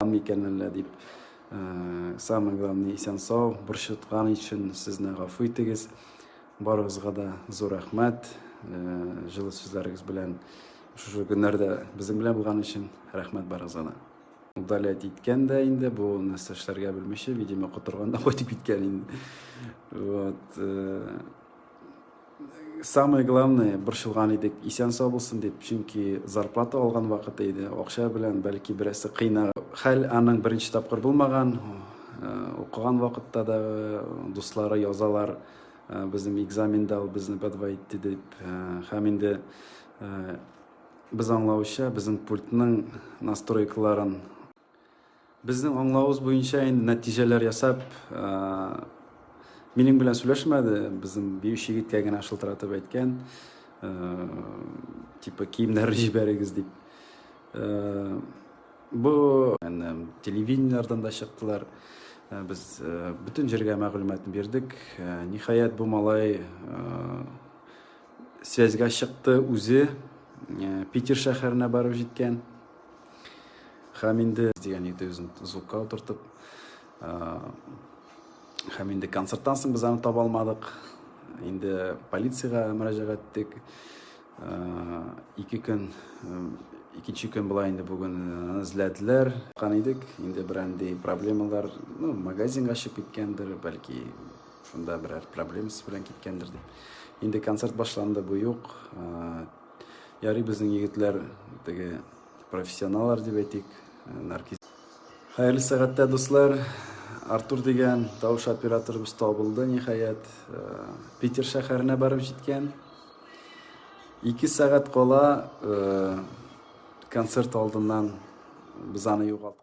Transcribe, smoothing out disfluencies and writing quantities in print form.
мекен эле дип. Самый главный исән сау, борчыткан өчен сезне гафу итегез. Барыгызга да зур рәхмәт. Җылы сүзләрегез белән шушы көннәрдә безнең белән булган өчен рәхмәт барыгызга да. Удалять иткән дә инде бу нәрсә эшләргә белмичә, видимо, котырганда кайтып киткән инде. Вот. Самое главное, борчылган идек, исән сау булсын дип, чөнки зарплата алган вакыт иде, акча белән бәлки берәрсе кыйнаган. Хәл аның беренче тапкыр булмаган. Укыган вакытта да дуслары язалар, безнең экзаменда ул безне подвоить итте дип. Һәм инде без аңлаучы, безнең пультның настройкаларын безнең аңлавыбыз буенча инде нәтиҗәләр ясап, минем белән сөйләшмәде, безнең биюче егеткә генә шылтыратып әйткән, типа киемнәр җибәрегез дип. Бу телевидениеләрдән да чыктылар. Без бүтән җиргә мәгълүматны бирдек. Ниһаять бу малай связьгә чыкты үзе, Питер шәһәренә барып җиткән. Һәм инде дигән иде үзен звукка утыртып. Һәм инде концерттан соң без аны таба алмадык. Инде полициягә мөрәҗәгать иттек. Икенче көн була инде бүген эзләделәр. Кан идек, инде берәндәй проблемалар, магазинга чыгып киткәндер, бәлки шунда берәр проблемасы белән киткәндер дип. Инде концерт башланды, бу юк. Ярый безнең егетләр теге профессионаллар дип әйтик. Хәерле сәгатьтә дуслар, Артур дигән тавыш операторыбыз табылды ниһаять. Питер шәһәренә барып җиткән. 2 сәгать кала концерт алдыннан biz аны югалттык.